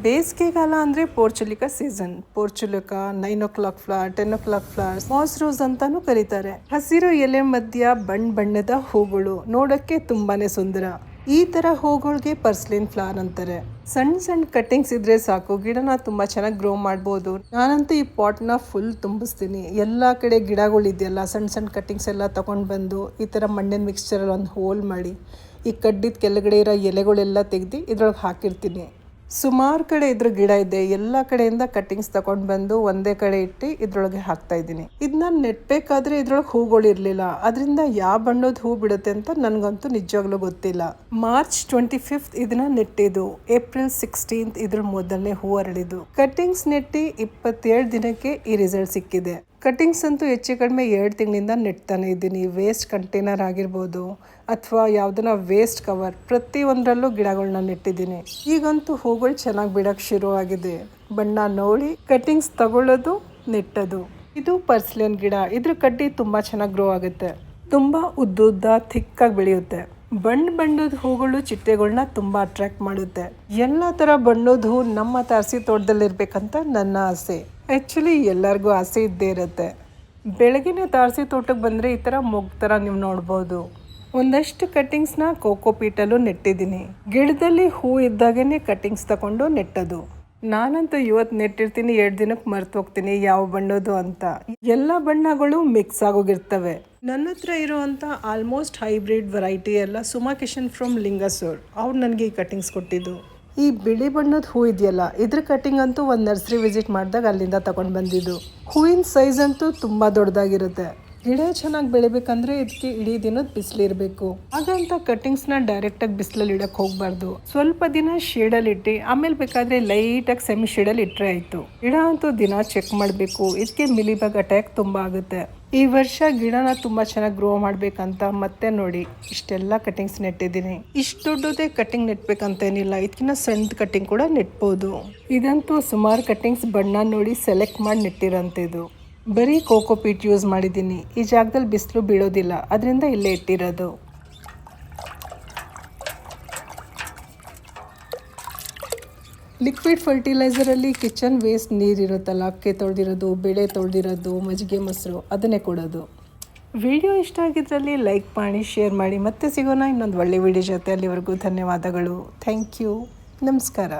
ಬೇಸಿಗೆಗಾಲ ಅಂದರೆ portulaca season. Portulaca, 9 o'clock flower, 10 o'clock flowers, moss rose ಅಂತಾನೂ ಕರೀತಾರೆ. ಹಸಿರು ಎಲೆ ಮಧ್ಯ ಬಣ್ಣದ ಹೂಗಳು ನೋಡಕ್ಕೆ ತುಂಬಾನೇ ಸುಂದರ. ಈ ತರ ಹೂಗಳಿಗೆ ಪರ್ಸ್ಲಿನ್ ಫ್ಲವರ್ ಅಂತಾರೆ. ಸಣ್ಣ ಸಣ್ಣ ಕಟ್ಟಿಂಗ್ಸ್ ಇದ್ರೆ ಸಾಕು, ಗಿಡನ ತುಂಬಾ ಚೆನ್ನಾಗಿ ಗ್ರೋ ಮಾಡ್ಬೋದು. ನಾನಂತೂ ಈ ಪಾಟ್ನ ಫುಲ್ ತುಂಬಿಸ್ತೀನಿ. ಎಲ್ಲಾ ಕಡೆ ಗಿಡಗಳಿದೆಯಲ್ಲ, ಸಣ್ಣ ಸಣ್ಣ ಕಟ್ಟಿಂಗ್ಸ್ ಎಲ್ಲ ತಗೊಂಡು ಬಂದು ಈ ತರ ಮಣ್ಣಿನ ಮಿಕ್ಸ್ಚರಲ್ಲಿ ಒಂದು ಹೋಲ್ ಮಾಡಿ ಈ ಕಡ್ಡಿದ ಕೆಳಗಡೆ ಇರೋ ಎಲೆಗಳೆಲ್ಲ ತೆಗೆದು ಇದ್ರೊಳಗೆ ಹಾಕಿರ್ತೀನಿ. ಸುಮಾರು ಕಡೆ ಇದ್ರ ಗಿಡ ಇದೆ. ಎಲ್ಲ ಕಡೆಯಿಂದ ಕಟ್ಟಿಂಗ್ಸ್ ತಗೊಂಡು ಬಂದು ಒಂದೇ ಕಡೆ ಇಟ್ಟು ಇದ್ರೊಳಗೆ ಹಾಕ್ತಾ ಇದ್ದೀನಿ. ಇದನ್ನ ನೆಟ್ಬೇಕಾದ್ರೆ ಇದ್ರೊಳಗೆ ಹೂಗಳು ಇರಲಿಲ್ಲ. ಅದರಿಂದ ಯಾವ ಬಣ್ಣದ ಹೂ ಬಿಡುತ್ತೆ ಅಂತ ನನಗಂತೂ ನಿಜವಾಗ್ಲೂ ಗೊತ್ತಿಲ್ಲ. March 25 ಇದನ್ನ ನೆಟ್ಟಿದ್ದು. April 16 ಇದ್ರ ಮೊದಲನೇ ಹೂ ಹರಡಿದ್ದು. ಕಟ್ಟಿಂಗ್ಸ್ ನೆಟ್ಟಿ 27 ದಿನಕ್ಕೆ ಈ ರಿಸಲ್ಟ್ ಸಿಕ್ಕಿದೆ. ಕಟ್ಟಿಂಗ್ಸ್ ಅಂತೂ ಹೆಚ್ಚು ಕಡಿಮೆ 2 ತಿಂಗಳಿಂದ ನೆಟ್ತಾನೆ ಇದ್ದೀನಿ. ವೇಸ್ಟ್ ಕಂಟೈನರ್ ಆಗಿರ್ಬೋದು ಅಥವಾ ಯಾವುದನ್ನ ವೇಸ್ಟ್ ಕವರ್, ಪ್ರತಿಯೊಂದರಲ್ಲೂ ಗಿಡಗಳನ್ನ ನೆಟ್ಟಿದ್ದೀನಿ. ಈಗಂತೂ ಹೂಗಳು ಚೆನ್ನಾಗಿ ಬಿಡಕ್ಕೆ ಶುರುವಾಗಿದೆ. ಬಣ್ಣ ನೋಡಿ ಕಟ್ಟಿಂಗ್ಸ್ ತಗೊಳ್ಳೋದು, ನೆಟ್ಟದು. ಇದು ಪರ್ಸ್ಲಿನ್ ಗಿಡ. ಇದ್ರ ಕಡ್ಡಿ ತುಂಬ ಚೆನ್ನಾಗಿ ಗ್ರೋ ಆಗುತ್ತೆ. ತುಂಬ ಉದ್ದುದ್ದ ಥಿಕ್ಕಾಗಿ ಬೆಳೆಯುತ್ತೆ. ಬಣ್ಣದ ಹೂಗಳು ಚಿಟ್ಟೆಗಳನ್ನ ತುಂಬ ಅಟ್ರಾಕ್ಟ್ ಮಾಡುತ್ತೆ. ಎಲ್ಲ ಥರ ಬಣ್ಣದ ಹೂ ನಮ್ಮ ತಾರಸಿ ತೋಟದಲ್ಲಿ ಇರ್ಬೇಕಂತ ನನ್ನ ಆಸೆ. ಆ್ಯಕ್ಚುಲಿ ಎಲ್ಲರಿಗೂ ಆಸೆ ಇದ್ದೇ ಇರುತ್ತೆ. ಬೆಳಗಿನ ತಾರಸಿ ತೋಟಕ್ಕೆ ಬಂದರೆ ಈ ಥರ ಮೊಗ್ಗು ಥರ ನೀವು ನೋಡ್ಬೋದು. ಒಂದಷ್ಟು ಕಟ್ಟಿಂಗ್ಸ್ನ ಕೋಕೋಪೀಟಲ್ಲೂ ನೆಟ್ಟಿದ್ದೀನಿ. ಗಿಡದಲ್ಲಿ ಹೂ ಇದ್ದಾಗೇ ಕಟ್ಟಿಂಗ್ಸ್ ತಗೊಂಡು ನೆಟ್ಟದು. ನಾನಂತೂ ಇವತ್ತು ನೆಟ್ಟಿರ್ತೀನಿ, 2 ದಿನಕ್ಕೆ ಮರ್ತು ಹೋಗ್ತೀನಿ ಯಾವ ಬಣ್ಣದ್ದು ಅಂತ. ಎಲ್ಲ ಬಣ್ಣಗಳು ಮಿಕ್ಸ್ ಆಗೋಗಿರ್ತವೆ. ನನ್ನ ಹತ್ರ ಇರುವಂಥ ಆಲ್ಮೋಸ್ಟ್ ಹೈಬ್ರಿಡ್ ವೆರೈಟಿ ಎಲ್ಲ ಸುಮಾ ಕಿಶನ್ ಫ್ರಮ್ ಲಿಂಗಸೂರ್ ಅವ್ರು ನನಗೆ ಈ ಕಟ್ಟಿಂಗ್ಸ್ ಕೊಟ್ಟಿದ್ದು. ಈ ಬಿಳಿ ಬಣ್ಣದ ಹೂ ಇದೆಯಲ್ಲ, ಇದ್ರ ಕಟ್ಟಿಂಗ್ ಅಂತೂ ಒಂದು ನರ್ಸರಿ ವಿಸಿಟ್ ಮಾಡಿದಾಗ ಅಲ್ಲಿಂದ ತಗೊಂಡು ಬಂದಿದ್ದು. ಹೂವಿನ ಸೈಜ್ ಅಂತೂ ತುಂಬ ದೊಡ್ಡದಾಗಿರುತ್ತೆ. ಗಿಡ ಚೆನ್ನಾಗಿ ಬೆಳಿಬೇಕಂದ್ರೆ ಇದಕ್ಕೆ ಇಡೀ ದಿನದ ಬಿಸಿಲಿರಬೇಕು. ಹಾಗಂತ ಕಟ್ಟಿಂಗ್ಸ್ನ ಡೈರೆಕ್ಟಾಗಿ ಬಿಸಿಲಲ್ಲಿ ಇಡಕ್ಕೆ ಹೋಗಬಾರ್ದು. ಸ್ವಲ್ಪ ದಿನ ಶೇಡಲ್ಲಿ ಇಟ್ಟು ಆಮೇಲೆ ಬೇಕಾದರೆ ಲೈಟಾಗಿ ಸೆಮಿ ಶೇಡಲ್ಲಿ ಇಟ್ಟರೆ ಆಯಿತು. ಗಿಡ ಅಂತೂ ದಿನ ಚೆಕ್ ಮಾಡಬೇಕು. ಇದಕ್ಕೆ ಮಿಲಿಬಗ್ ಅಟ್ಯಾಕ್ ತುಂಬ ಆಗುತ್ತೆ. ಈ ವರ್ಷ ಗಿಡನ ತುಂಬ ಚೆನ್ನಾಗಿ ಗ್ರೋ ಮಾಡಬೇಕಂತ ಮತ್ತೆ ನೋಡಿ ಇಷ್ಟೆಲ್ಲ ಕಟ್ಟಿಂಗ್ಸ್ ನೆಟ್ಟಿದ್ದೀನಿ. ಇಷ್ಟು ದೊಡ್ಡದೇ ಕಟ್ಟಿಂಗ್ ನೆಟ್ಬೇಕಂತೇನಿಲ್ಲ, ಇದಕ್ಕಿಂತ ಸಣ್ಣ ಕಟ್ಟಿಂಗ್ ಕೂಡ ನೆಟ್ಬೋದು. ಇದಂತೂ ಸುಮಾರು ಕಟ್ಟಿಂಗ್ಸ್ ಬಣ್ಣ ನೋಡಿ ಸೆಲೆಕ್ಟ್ ಮಾಡಿ ನೆಟ್ಟಿರೋಂಥದ್ದು. ಬರೀ ಕೋಕೋಪೀಟ್ ಯೂಸ್ ಮಾಡಿದ್ದೀನಿ. ಈ ಜಾಗದಲ್ಲಿ ಬಿಸಿಲು ಬೀಳೋದಿಲ್ಲ, ಅದರಿಂದ ಇಲ್ಲೇ ಇಟ್ಟಿರೋದು. ಲಿಕ್ವಿಡ್ ಫರ್ಟಿಲೈಸರಲ್ಲಿ ಕಿಚನ್ ವೇಸ್ಟ್ ನೀರಿರುತ್ತಲ್ಲ, ಅಕ್ಕಿ ತೊಳೆದಿರೋದು, ಬೇಳೆ ತೊಳೆದಿರೋದು, ಮಜ್ಜಿಗೆ ಮೊಸರು, ಅದನ್ನೇ ಕೊಡೋದು. ವಿಡಿಯೋ ಇಷ್ಟ ಆಗಿದ್ರಲ್ಲಿ ಲೈಕ್ ಮಾಡಿ, ಶೇರ್ ಮಾಡಿ. ಮತ್ತೆ ಸಿಗೋಣ ಇನ್ನೊಂದು ಒಳ್ಳೆ ವಿಡಿಯೋ ಜೊತೆ. ಅಲ್ಲಿವರೆಗೂ ಧನ್ಯವಾದಗಳು. Thank you. ನಮಸ್ಕಾರ.